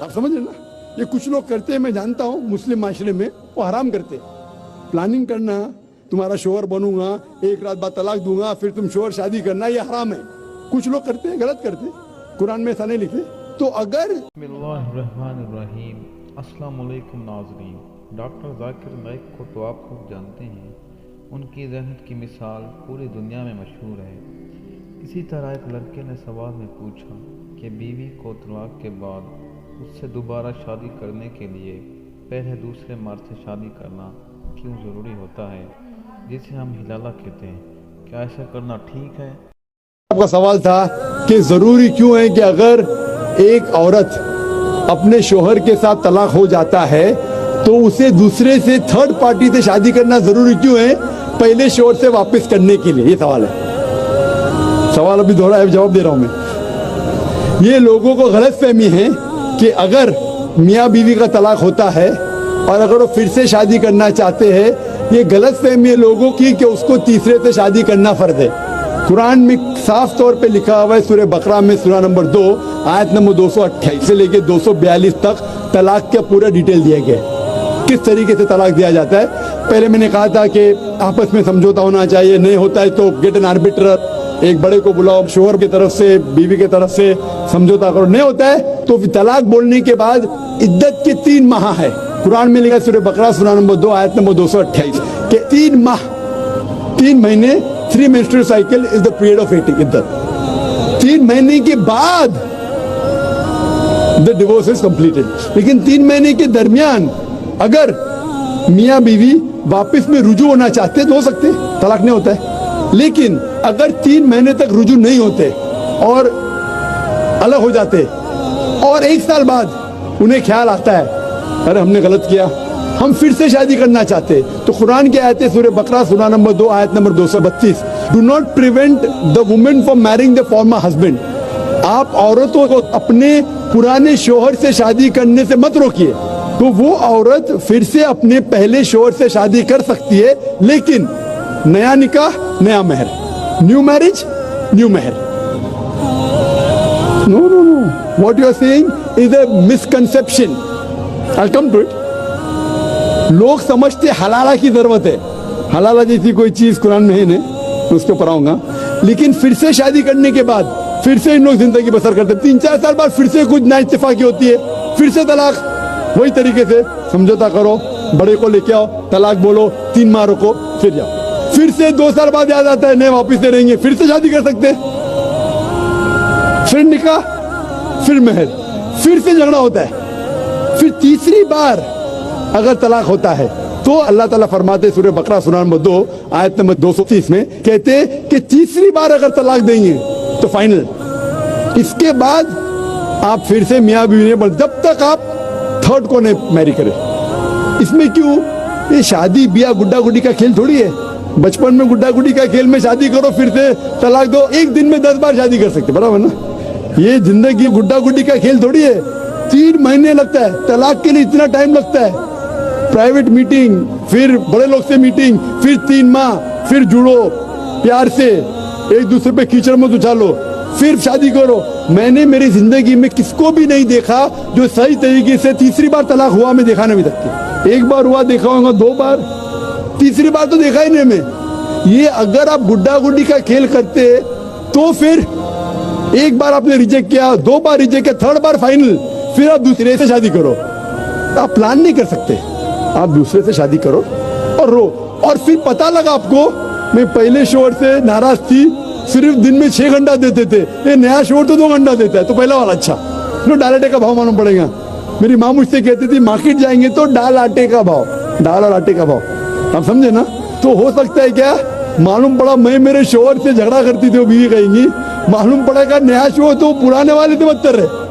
آپ سمجھ رہے نا, یہ کچھ لوگ کرتے ہیں, میں جانتا ہوں مسلم معاشرے میں وہ حرام کرتے. پلاننگ کرنا, تمہارا شوہر بنوں گا, ایک رات بعد طلاق دوں گا, پھر تم شوہر شادی کرنا, یہ حرام ہے. کچھ لوگ کرتے ہیں, غلط کرتے ہیں, قرآن میں ایسا نہیں لکھے. تو اگر بسم اللہ الرحمن الرحیم. السلام علیکم ناظرین. ڈاکٹر ذاکر نائک کو تو آپ خوب جانتے ہیں, ان کی ذہنت کی مثال پوری دنیا میں مشہور ہے. اسی طرح ایک لڑکے نے سوال میں پوچھا کہ بیوی کو طلاق کے بعد اس سے دوبارہ شادی کرنے کے لیے پہلے دوسرے مرد سے شادی کرنا کیوں ضروری ہوتا ہے, جسے ہم حلالہ کہتے ہیں. کیا ایسا کرنا ٹھیک ہے؟ آپ کا سوال تھا کہ ضروری کیوں ہے کہ اگر ایک عورت اپنے شوہر کے ساتھ طلاق ہو جاتا ہے تو اسے دوسرے سے تھرڈ پارٹی سے شادی کرنا ضروری کیوں ہے پہلے شوہر سے واپس کرنے کے لیے. یہ سوال ہے. سوال ابھی دوہرا ہے, جواب دے رہا ہوں میں. یہ لوگوں کو غلط فہمی ہے کہ اگر میاں بیوی کا طلاق ہوتا ہے اور اگر وہ پھر سے شادی کرنا چاہتے ہیں, یہ غلط فہمی ہے لوگوں کی کہ اس کو تیسرے سے شادی کرنا فرض ہے. قرآن میں صاف طور پہ لکھا ہوا ہے, سورہ بقرہ میں سورہ نمبر 2 آیت نمبر 228 سے لے کے 242 تک طلاق کا پورا ڈیٹیل دیا گیا ہے, کس طریقے سے طلاق دیا جاتا ہے. پہلے میں نے کہا تھا کہ آپس میں سمجھوتا ہونا چاہیے, نہیں ہوتا ہے تو گیٹ این آربیٹر, ایک بڑے کو بلاؤ, شوہر کی طرف سے بیوی کی طرف سے سمجھوتا کرو. نہیں ہوتا ہے تو طلاق بولنے کے بعد عدت کے 3 ماہ ہے. قرآن میں لکھا سورہ بقرہ سورہ نمبر 2 آیت نمبر 228 کہ 3 ماہ, 3 مہینے, 3 menstrual cycle is the period of عدت. 3 مہینے کے بعد the divorce is completed. لیکن 3 مہینے کے درمیان اگر میاں بیوی واپس میں رجوع ہونا چاہتے تو ہو سکتے, طلاق نہیں ہوتا ہے. لیکن اگر 3 مہینے تک رجوع نہیں ہوتے اور الگ ہو جاتے اور 1 سال بعد انہیں خیال آتا ہے ارے ہم نے غلط کیا, ہم پھر سے شادی کرنا چاہتے, تو قرآن کی آیت ہے سورہ بقرہ سورہ نمبر 2 آیت number 232 do not prevent the woman from marrying the former husband. آپ عورتوں کو اپنے پرانے شوہر سے شادی کرنے سے مت روکیے. تو وہ عورت پھر سے اپنے پہلے شوہر سے شادی کر سکتی ہے, لیکن نیا نکاح نیا مہر, نیو میرج نیو مہر. No, no, no. What you are saying is a misconception. I'll come to it. لوگ سمجھتے حلالہ کی ضرورت ہے. حلالہ جیسی کوئی چیز قرآن میں ہے نہیں, اس کو پڑھاؤں گا. لیکن پھر سے شادی کرنے کے بعد پھر سے ان لوگ زندگی بسر کرتے, 3-4 سال بعد پھر سے کچھ نا اتفاقی ہوتی ہے, پھر سے طلاق. وہی طریقے سے سمجھوتا کرو, بڑے کو لے کے آؤ, طلاق بولو, 3 ماہ رکو, پھر جاؤ. پھر سے 2 سال بعد یاد آتا ہے نہیں واپس سے رہیں گے, پھر سے شادی کر سکتے, پھر نکاح, پھر مہر, پھر سے جھگڑا ہوتا ہے. پھر تیسری بار اگر طلاق ہوتا ہے تو اللہ تعالیٰ فرماتے سورہ بقرہ سورہ نمبر 2 آیت نمبر 230 میں کہتے کہ تیسری بار اگر طلاق دیں گے تو فائنل. اس کے بعد آپ پھر سے میاں بیوی نہیں بن, جب تک آپ تھرڈ کو نہیں میری کرے. اس میں کیوں, یہ شادی بیاہ گڈا گڈی کا کھیل تھوڑی ہے. بچپن میں گڈا گڈی کا کھیل میں شادی کرو پھر سے طلاق دو, ایک دن میں 10 بار شادی کر سکتے, برابر نا. یہ زندگی گڈا گڈی کا کھیل تھوڑی ہے. 3 مہینے لگتا ہے طلاق کے لیے, اتنا ٹائم لگتا ہے. پرائیویٹ میٹنگ, پھر بڑے لوگ سے میٹنگ, پھر 3 ماہ, پھر جڑو پیار سے, ایک دوسرے پہ کیچڑ مت اچھالو, پھر شادی کرو. میں نے میری زندگی میں کس کو بھی نہیں دیکھا جو صحیح طریقے سے تیسری بار طلاق ہوا میں دیکھا نہیں ابھی تک. 1 بار ہوا دیکھا ہوگا, 2 بار, تیسری بار تو دیکھا ہی نہیں میں. یہ اگر آپ گڈا گڈی کا کھیل کرتے تو پھر 1 بار آپ نے ریجیکٹ کیا, 2 بار ریجیکٹ کیا, 3rd بار فائنل, پھر آپ دوسرے سے شادی کرو. آپ پلان نہیں کر سکتے, آپ دوسرے سے شادی کرو اور رو. اور پھر پتا لگا آپ کو میں پہلے شوہر سے ناراض تھی, صرف دن میں 6 گھنٹہ دیتے تھے, یہ نیا شوہر تو 2 گھنٹہ دیتا ہے, تو پہلا والا اچھا. ڈال آٹے کا بھاؤ معلوم پڑے گا. میری ماں مجھ سے کہتی تھی مارکیٹ جائیں گے تو ڈال آٹے کا بھاؤ, دال اور آٹے کا بھاؤ. آپ سمجھے نا. تو ہو سکتا ہے کیا معلوم پڑا میں میرے شوہر سے جھگڑا کرتی تھی, وہ بیوی کہیں گی, معلوم پڑا کہ نیا شوہر تو پرانے والے سے بدتر رہے.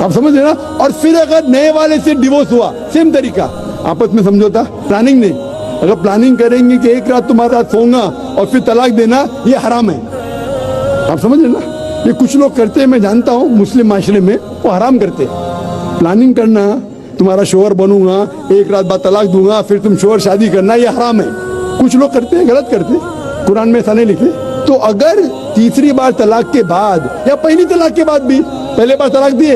آپ سمجھ رہے نا. اور پھر اگر نئے والے سے ڈیورس ہوا, سیم طریقہ, آپس میں سمجھوتا, پلاننگ نہیں. اگر پلاننگ کریں گے کہ ایک رات تمہارے ساتھ سوؤں گا اور پھر طلاق دینا, یہ حرام ہے. آپ سمجھ رہے نا. یہ کچھ لوگ کرتے ہیں, میں جانتا ہوں مسلم معاشرے میں وہ حرام کرتے. پلاننگ کرنا, تمہارا شوہر بنوں گا, ایک رات بعد طلاق دوں گا, پھر تم شوہر شادی کرنا, یہ حرام ہے. کچھ لوگ کرتے ہیں, غلط کرتے, قرآن میں ایسا نہیں لکھے. تو اگر تیسری بار طلاق کے بعد یا پہلی طلاق کے بعد بھی, پہلے بار طلاق دیے,